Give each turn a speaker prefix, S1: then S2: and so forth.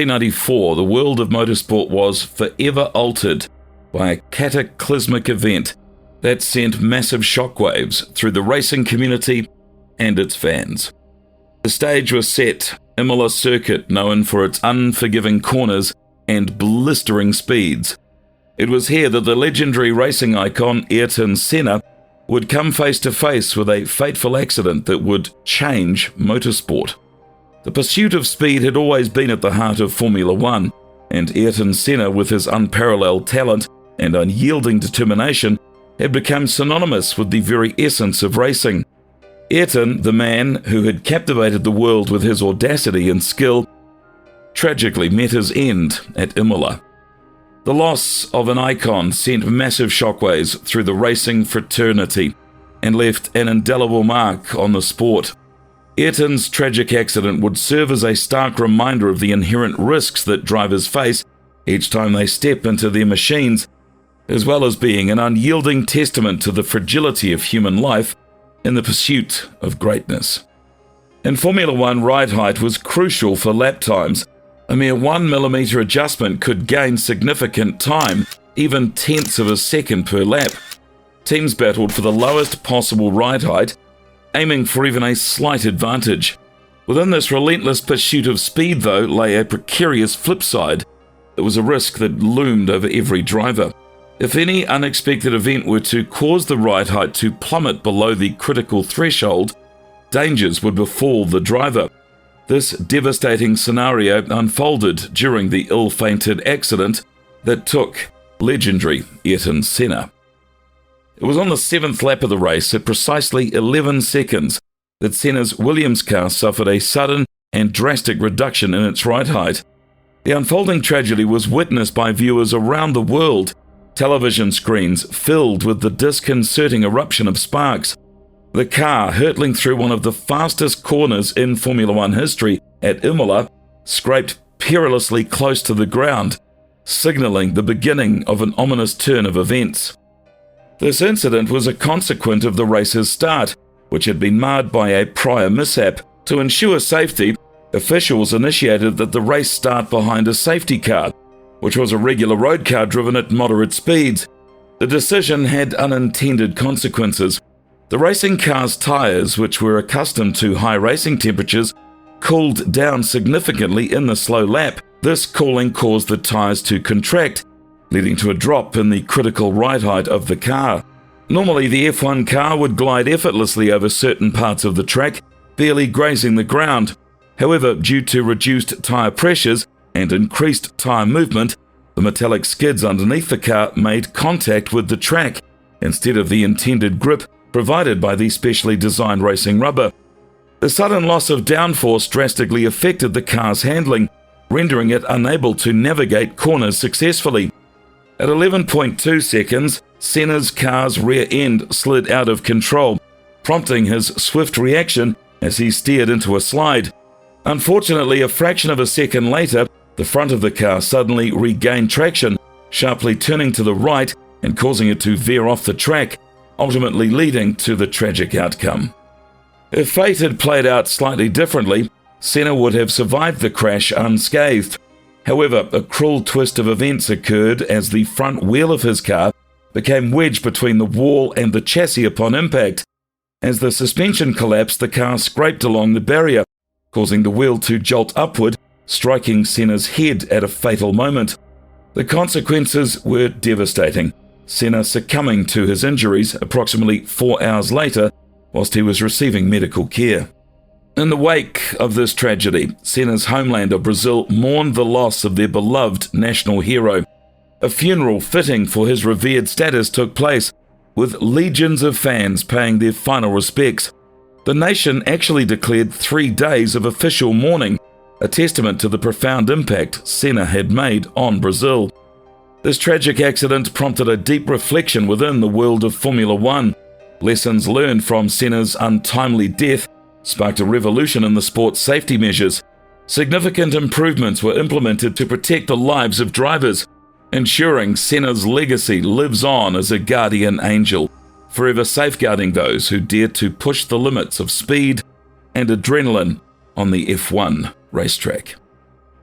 S1: 1994, the world of motorsport was forever altered by a cataclysmic event that sent massive shockwaves through the racing community and its fans. The stage was set, Imola Circuit, known for its unforgiving corners and blistering speeds. It was here that the legendary racing icon Ayrton Senna would come face to face with a fateful accident that would change motorsport. The pursuit of speed had always been at the heart of Formula One, and Ayrton Senna, with his unparalleled talent and unyielding determination, had become synonymous with the very essence of racing. Ayrton, the man who had captivated the world with his audacity and skill, tragically met his end at Imola. The loss of an icon sent massive shockwaves through the racing fraternity and left an indelible mark on the sport. Ayrton's tragic accident would serve as a stark reminder of the inherent risks that drivers face each time they step into their machines, as well as being an unyielding testament to the fragility of human life in the pursuit of greatness. In Formula One, ride height was crucial for lap times. A mere 1 millimeter adjustment could gain significant time, even tenths of a second per lap. Teams battled for the lowest possible ride height, aiming for even a slight advantage. Within this relentless pursuit of speed, though, lay a precarious flip side. It was a risk that loomed over every driver. If any unexpected event were to cause the ride height to plummet below the critical threshold, dangers would befall the driver. This devastating scenario unfolded during the ill-fated accident that took legendary Ayrton Senna. It was on the 7th lap of the race, at precisely 11 seconds, that Senna's Williams car suffered a sudden and drastic reduction in its ride height. The unfolding tragedy was witnessed by viewers around the world, television screens filled with the disconcerting eruption of sparks. The car, hurtling through one of the fastest corners in Formula One history at Imola, scraped perilously close to the ground, signaling the beginning of an ominous turn of events. This incident was a consequence of the race's start, which had been marred by a prior mishap. To ensure safety, officials initiated that the race start behind a safety car, which was a regular road car driven at moderate speeds. The decision had unintended consequences. The racing car's tyres, which were accustomed to high racing temperatures, cooled down significantly in the slow lap. This cooling caused the tyres to contract, leading to a drop in the critical ride height of the car. Normally, the F1 car would glide effortlessly over certain parts of the track, barely grazing the ground. However, due to reduced tyre pressures and increased tyre movement, the metallic skids underneath the car made contact with the track, instead of the intended grip provided by the specially designed racing rubber. The sudden loss of downforce drastically affected the car's handling, rendering it unable to navigate corners successfully. At 11.2 seconds, Senna's car's rear end slid out of control, prompting his swift reaction as he steered into a slide. Unfortunately, a fraction of a second later, the front of the car suddenly regained traction, sharply turning to the right and causing it to veer off the track, ultimately leading to the tragic outcome. If fate had played out slightly differently, Senna would have survived the crash unscathed. However, a cruel twist of events occurred as the front wheel of his car became wedged between the wall and the chassis upon impact. As the suspension collapsed, the car scraped along the barrier, causing the wheel to jolt upward, striking Senna's head at a fatal moment. The consequences were devastating, Senna succumbing to his injuries approximately 4 hours later whilst he was receiving medical care. In the wake of this tragedy, Senna's homeland of Brazil mourned the loss of their beloved national hero. A funeral fitting for his revered status took place, with legions of fans paying their final respects. The nation actually declared 3 days of official mourning, a testament to the profound impact Senna had made on Brazil. This tragic accident prompted a deep reflection within the world of Formula One. Lessons learned from Senna's untimely death sparked a revolution in the sport's safety measures. Significant improvements were implemented to protect the lives of drivers, ensuring Senna's legacy lives on as a guardian angel, forever safeguarding those who dare to push the limits of speed and adrenaline on the F1 racetrack.